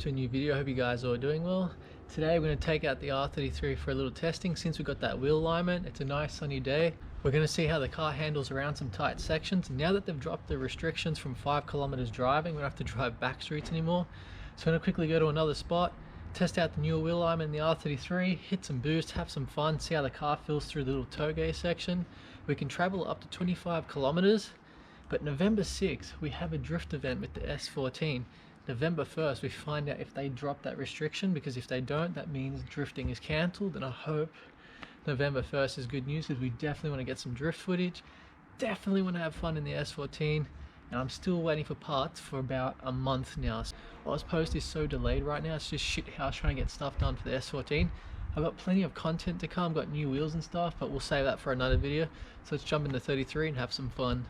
to a new video. I hope you guys are doing well. Today we're going to take out the R33 for a little testing. Since we got that wheel alignment, it's a nice sunny day. We're going to see how the car handles around some tight sections. Now that they've dropped the restrictions from 5 kilometers driving, we don't have to drive back streets anymore. So I'm going to quickly go to another spot, test out the newer wheel alignment in the R33, hit some boost, have some fun, see how the car feels through the little touge section. We can travel up to 25 kilometers, but November 6th we have a drift event with the S14. November 1st we find out if they drop that restriction, because if they don't, that means drifting is cancelled, and I hope November 1st is good news, because we definitely want to get some drift footage, definitely want to have fun in the S14, and I'm still waiting for parts for about a month now. Ozpost is so delayed right now, it's just shit house trying to get stuff done for the S14. I've got plenty of content to come, got new wheels and stuff, but we'll save that for another video. So let's jump into 33 and have some fun.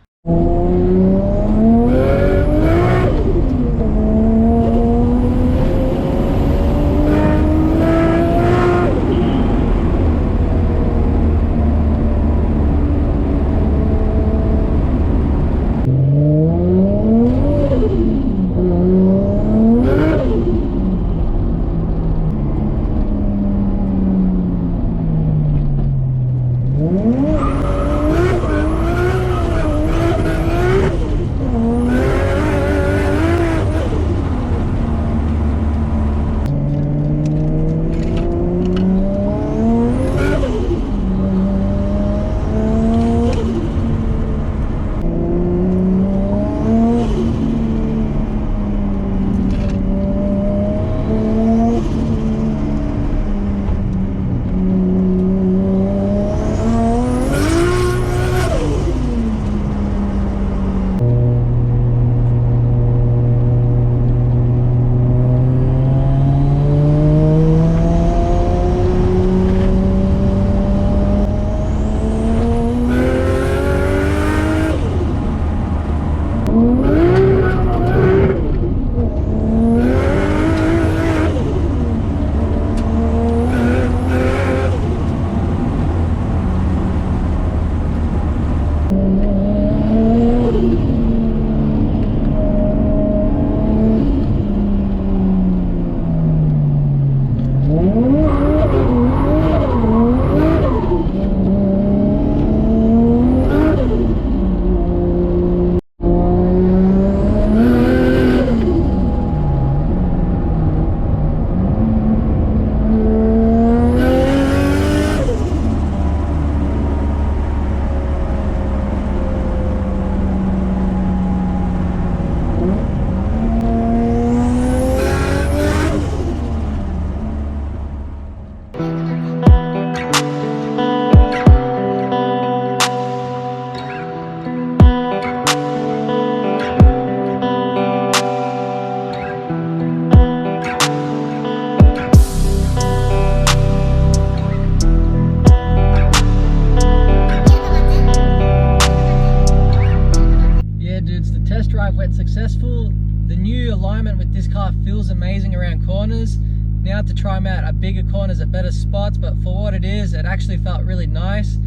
Went successful. The new alignment with this car feels amazing around corners. Now I have to try them out at bigger corners at better spots, but for what it is, it actually felt really nice.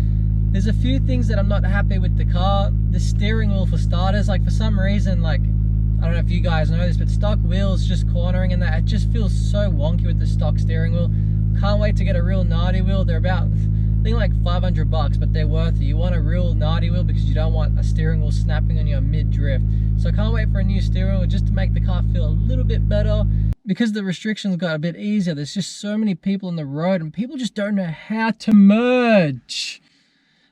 There's a few things that I'm not happy with the car. The steering wheel, for starters, like for some reason, like I don't know if you guys know this, but stock wheels just cornering and that, it just feels so wonky with the stock steering wheel. Can't wait to get a real gnarly wheel. They're about, I think, like 500 bucks, but they're worth it. You want a real gnarly wheel because you don't want a steering wheel snapping on you mid-drift. So I can't wait for a new steering wheel just to make the car feel a little bit better. Because the restrictions got a bit easier, there's just so many people on the road and people just don't know how to merge.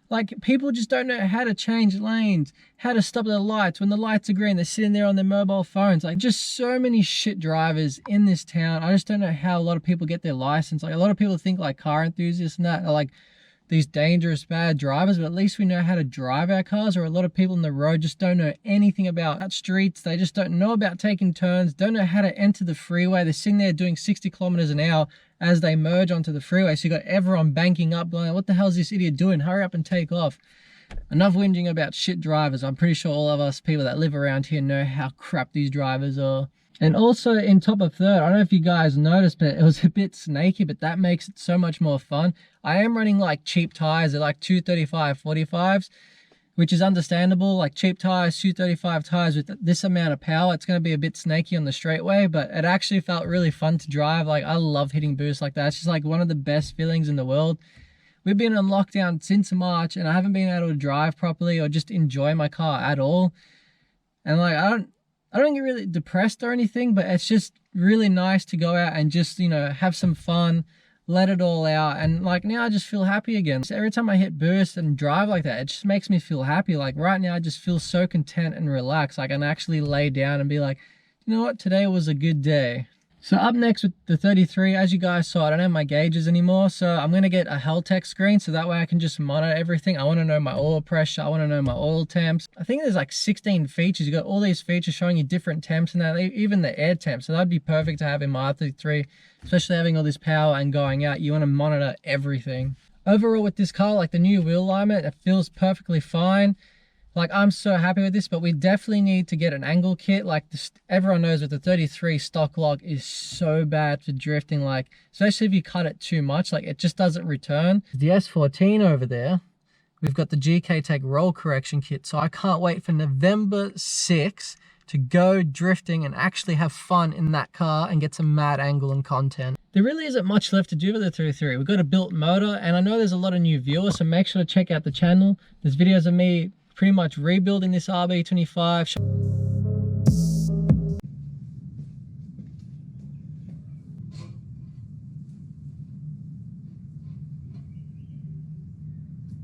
Like, people just don't know how to change lanes, how to stop at the lights. When the lights are green, they're sitting there on their mobile phones. Like, just so many shit drivers in this town. I just don't know how a lot of people get their license. Like, a lot of people think like car enthusiasts and that are like these dangerous bad drivers, but at least we know how to drive our cars. Or a lot of people on the road just don't know anything about streets. They just don't know about taking turns, don't know how to enter the freeway. They're sitting there doing 60 kilometers an hour as they merge onto the freeway. So you got everyone banking up going, what the hell is this idiot doing? Hurry up and take off. Enough whinging about shit drivers. I'm pretty sure all of us people that live around here know how crap these drivers are. And also in top of third, I don't know if you guys noticed, but it was a bit snaky, but that makes it so much more fun. I am running like cheap tires. They're like 235 45s, which is understandable. Like cheap tires, 235 tires with this amount of power, it's going to be a bit snaky on the straightaway, but it actually felt really fun to drive. Like I love hitting boosts like that. It's just like one of the best feelings in the world. We've been on lockdown since March and I haven't been able to drive properly or just enjoy my car at all. And like I don't get really depressed or anything, but it's just really nice to go out and just, you know, have some fun, let it all out. And like now I just feel happy again. So every time I hit boost and drive like that, it just makes me feel happy. Like right now I just feel so content and relaxed. Like I can actually lay down and be like, you know what, today was a good day. So up next with the 33, as you guys saw, I don't have my gauges anymore. So I'm going to get a Heltec screen so that way I can just monitor everything. I want to know my oil pressure. I want to know my oil temps. I think there's like 16 features. You got all these features showing you different temps and that, even the air temp. So that'd be perfect to have in my R33, especially having all this power and going out. You want to monitor everything. Overall with this car, like the new wheel alignment, it feels perfectly fine. Like I'm so happy with this, but we definitely need to get an angle kit. Like this, everyone knows that the 33 stock lock is so bad for drifting, like especially if you cut it too much, like it just doesn't return. The S14 over there, we've got the GK Tech roll correction kit. So I can't wait for November 6th to go drifting and actually have fun in that car and get some mad angle and content. There really isn't much left to do with the 33. We've got a built motor and I know there's a lot of new viewers, so make sure to check out the channel. There's videos of me pretty much rebuilding this RB25.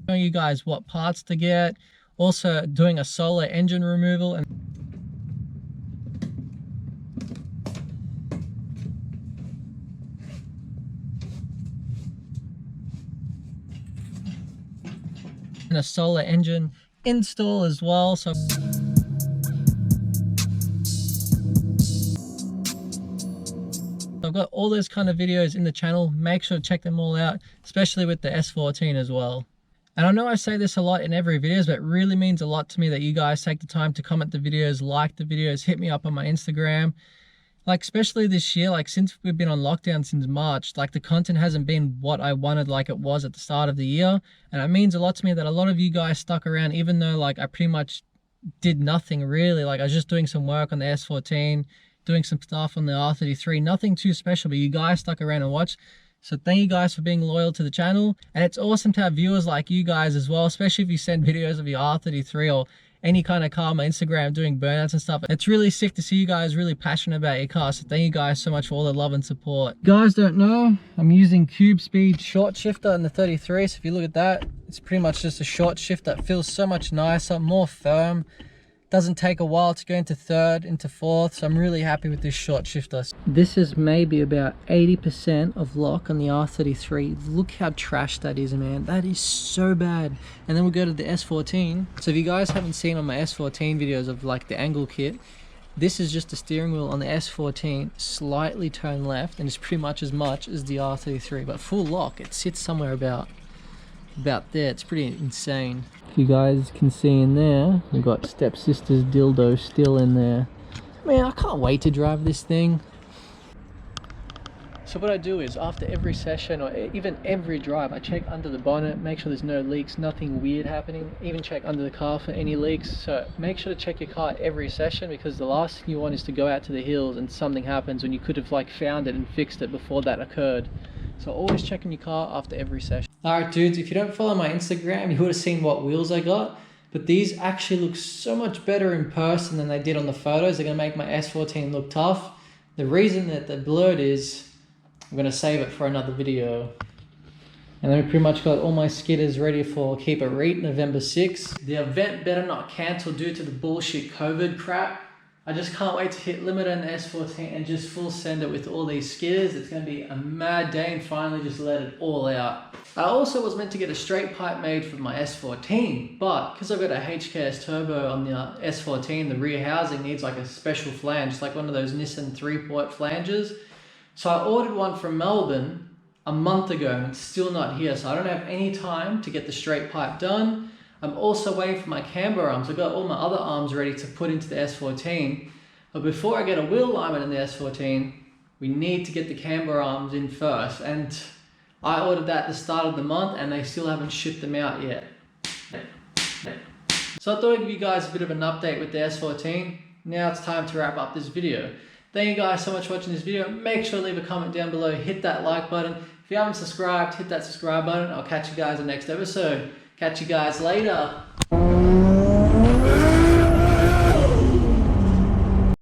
Showing you guys what parts to get. Also doing a solar engine removal and a solar engine install as well. So I've got all those kind of videos in the channel. Make sure to check them all out, especially with the S14 as well. And I know I say this a lot in every video, but it really means a lot to me that you guys take the time to comment the videos, like the videos, hit me up on my Instagram. Like especially this year, like since we've been on lockdown since March, like the content hasn't been what I wanted like it was at the start of the year. And it means a lot to me that a lot of you guys stuck around, even though like I pretty much did nothing really. Like I was just doing some work on the S14, doing some stuff on the R33, nothing too special, but you guys stuck around and watched. So thank you guys for being loyal to the channel. And it's awesome to have viewers like you guys as well, especially if you send videos of your R33 or any kind of car on my Instagram doing burnouts and stuff. It's really sick to see you guys really passionate about your car. So thank you guys so much for all the love and support. You guys don't know, I'm using cube speed short shifter in the 33. So if you look at that, it's pretty much just a short shift that feels so much nicer, more firm. Doesn't take a while to go into third, into fourth, so I'm really happy with this short shifter. This is maybe about 80% of lock on the R33. Look how trash that is, man. That is so bad. And then we'll go to the S14. So if you guys haven't seen on my S14 videos of like the angle kit, this is just the steering wheel on the S14, slightly turned left, and it's pretty much as the R33, but full lock, it sits somewhere about there. It's pretty insane. If you guys can see in there, we've got stepsister's dildo still in there. Man, I can't wait to drive this thing. So what I do is after every session or even every drive, I check under the bonnet, make sure there's no leaks, nothing weird happening, even check under the car for any leaks. So make sure to check your car every session, because the last thing you want is to go out to the hills and something happens when you could have like found it and fixed it before that occurred. So always checking your car after every session. Alright dudes, if you don't follow my Instagram, you would have seen what wheels I got. But these actually look so much better in person than they did on the photos. They're going to make my S14 look tough. The reason that they're blurred is I'm going to save it for another video. And then we pretty much got all my skidders ready for Keep It Reet November 6th. The event better not cancel due to the bullshit COVID crap. I just can't wait to hit limiter in the S14 and just full send it with all these skidders. It's going to be a mad day and finally just let it all out. I also was meant to get a straight pipe made for my S14, but because I've got a HKS turbo on the S14, the rear housing needs like a special flange, like one of those Nissan 3-port flanges. So I ordered one from Melbourne a month ago and it's still not here. So I don't have any time to get the straight pipe done. I'm also waiting for my camber arms. I've got all my other arms ready to put into the S14. But before I get a wheel alignment in the S14, we need to get the camber arms in first. And I ordered that at the start of the month and they still haven't shipped them out yet. So I thought I'd give you guys a bit of an update with the S14. Now it's time to wrap up this video. Thank you guys so much for watching this video. Make sure to leave a comment down below, hit that like button. If you haven't subscribed, hit that subscribe button. I'll catch you guys in the next episode. Catch you guys later.